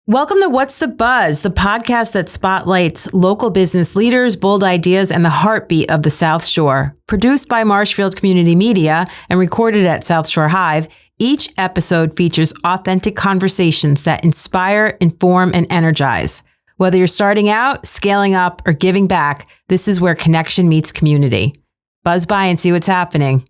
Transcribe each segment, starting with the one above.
Welcome to What's the Buzz, the podcast that spotlights local business leaders, bold ideas, and the heartbeat of the South Shore. Produced by Marshfield Community Media and recorded at South Shore Hive, each episode features authentic conversations that inspire, inform, and energize. Whether you're starting out, scaling up, or giving back, this is where connection meets community. Buzz by and see what's happening.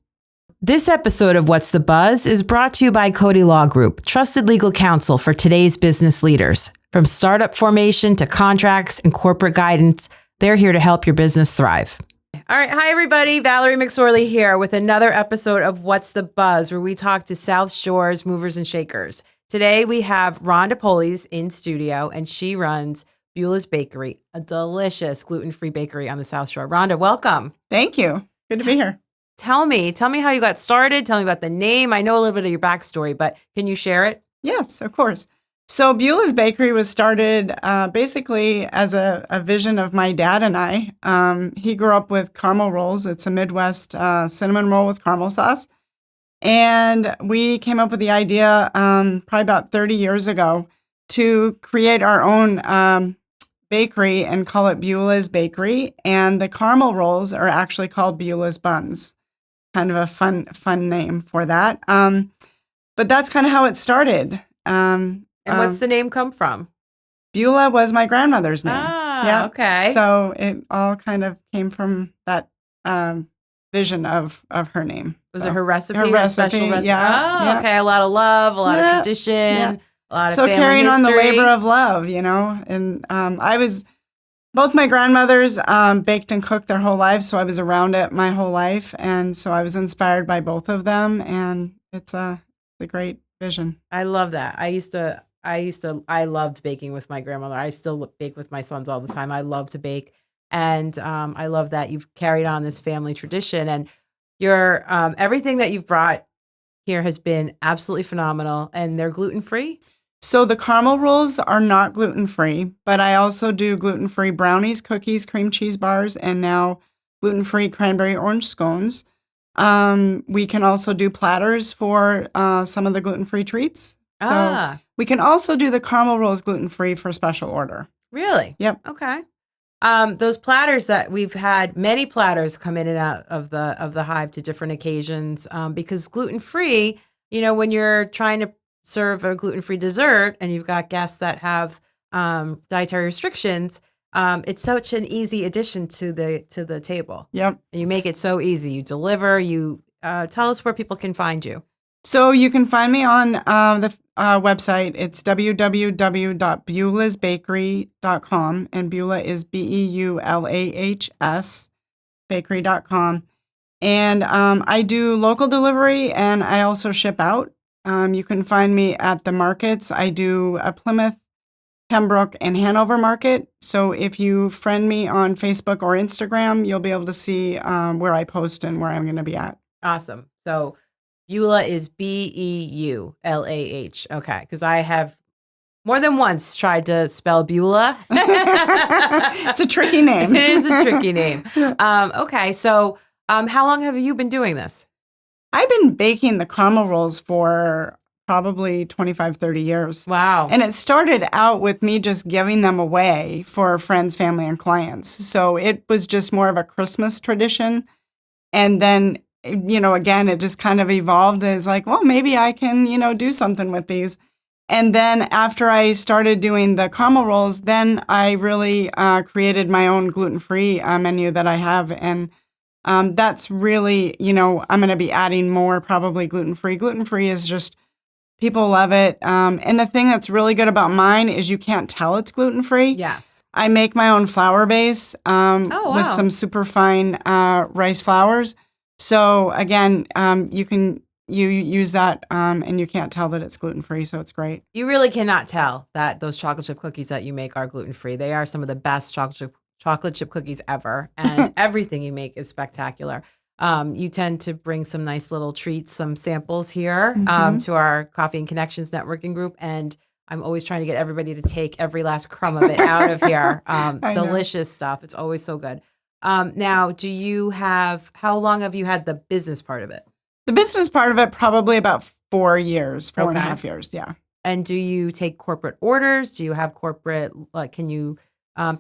This episode of What's the Buzz is brought to you by Cote Law Group, trusted legal counsel for today's business leaders. From startup formation to contracts and corporate guidance, they're here to help your business thrive. All right. Hi, everybody. Valerie McSorely here with another episode of What's the Buzz, where we talk to South Shore's movers and shakers. Today, we have Ronda Polley in studio, and she runs Beulah's Bakery, a delicious gluten-free bakery on the South Shore. Rhonda, welcome. Thank you. Good to be here. Tell me how you got started. Tell me about the name. I know a little bit of your backstory, but can you share it? Yes, of course. So Beulah's Bakery was started basically as a vision of my dad and I. He grew up with caramel rolls. It's a Midwest cinnamon roll with caramel sauce. And we came up with the idea probably about 30 years ago to create our own bakery and call it Beulah's Bakery. And the caramel rolls are actually called Beulah's Buns. Kind of a fun name for that. But that's kind of how it started. And what's the name come from? Beulah was my grandmother's name. Ah, okay. So it all kind of came from that vision of her name. Was it her recipe? Her recipe, special recipe? yeah. Oh, Yeah. okay. A lot of love, a lot of tradition, a lot of family carrying history. on the labor of love, you know. And both my grandmothers baked and cooked their whole lives, so I was around it my whole life, and so I was inspired by both of them, and it's a great vision. I love that. I loved baking with my grandmother. I still bake with my sons all the time. I love to bake, and I love that you've carried on this family tradition, and your everything that you've brought here has been absolutely phenomenal, and they're gluten-free. So the caramel rolls are not gluten-free, but I also do gluten-free brownies, cookies, cream cheese bars, and now gluten-free cranberry orange scones. We can also do platters for some of the gluten-free treats. So we can also do the caramel rolls gluten-free for special order. Really? Yep. Okay. Those platters that we've had, many platters come in and out of the Hive to different occasions because gluten-free, you know, when you're trying to serve a gluten-free dessert and you've got guests that have dietary restrictions, it's such an easy addition to the table. Yep. And you make it so easy. You deliver. You tell us where people can find you. So you can find me on the website. It's www.beulahsbakery.com, and Beulah is Beulahs, bakery.com. And I do local delivery, and I also ship out. You can find me at the markets. I do a Plymouth, Pembroke, and Hanover market. So if you friend me on Facebook or Instagram, you'll be able to see where I post and where I'm going to be at. Awesome. So Beulah is Beulah. Okay. Because I have more than once tried to spell Beulah. It's a tricky name. It is a tricky name. Okay. So how long have you been doing this? I've been baking the caramel rolls for probably 25, 30 years. Wow. And it started out with me just giving them away for friends, family, and clients. So it was just more of a Christmas tradition. And then, you know, again, it just kind of evolved as like, well, maybe I can, you know, do something with these. And then after I started doing the caramel rolls, then I really created my own gluten-free menu that I have. And that's really, you know, I'm going to be adding more probably gluten-free. Gluten-free is just, people love it. And the thing that's really good about mine is you can't tell it's gluten-free. Yes. I make my own flour base with some super fine rice flours. So again, you use that and you can't tell that it's gluten-free. So it's great. You really cannot tell that those chocolate chip cookies that you make are gluten-free. They are some of the best chocolate chip cookies ever, and everything you make is spectacular. You tend to bring some nice little treats, some samples here to our Coffee and Connections networking group, and I'm always trying to get everybody to take every last crumb of it out of here. Delicious stuff. It's always so good. Now, how long have you had the business part of it? The business part of it, probably about 4 years, 4.5 years, yeah. And do you take corporate orders? Do you have corporate, like, can you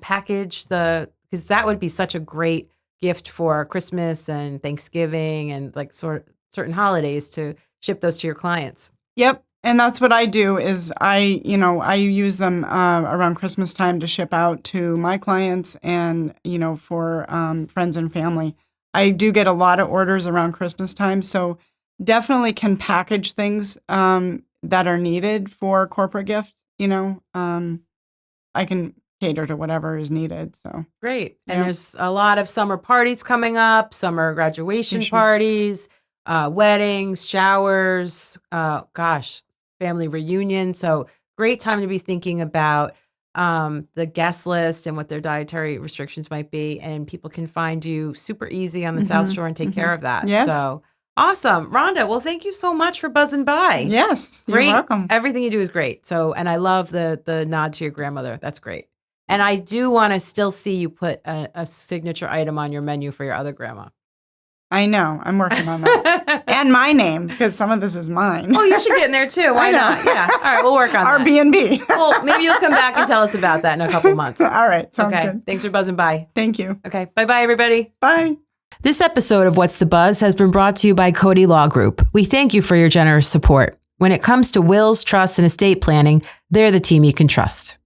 package because that would be such a great gift for Christmas and Thanksgiving and like certain holidays to ship those to your clients. Yep. And that's what I do is I use them around Christmas time to ship out to my clients and, for friends and family. I do get a lot of orders around Christmas time, so definitely can package things that are needed for corporate gift. I can cater to whatever is needed. So great. And there's a lot of summer parties coming up, summer graduation parties, weddings, showers, family reunion. So great time to be thinking about the guest list and what their dietary restrictions might be. And people can find you super easy on the South Shore and take care of that. Yes. So awesome. Rhonda, well, thank you so much for buzzing by. Yes, great. You're welcome. Everything you do is great. So, and I love the nod to your grandmother. That's great. And I do want to still see you put a signature item on your menu for your other grandma. I know. I'm working on that. And my name, because some of this is mine. Oh, you should get in there too. Why not? Yeah. All right. We'll work on that. Airbnb. Well, maybe you'll come back and tell us about that in a couple months. All right. Sounds good. Thanks for buzzing by. Thank you. Okay. Bye-bye, everybody. Bye. This episode of What's the Buzz has been brought to you by Cote Law Group. We thank you for your generous support. When it comes to wills, trusts, and estate planning, they're the team you can trust.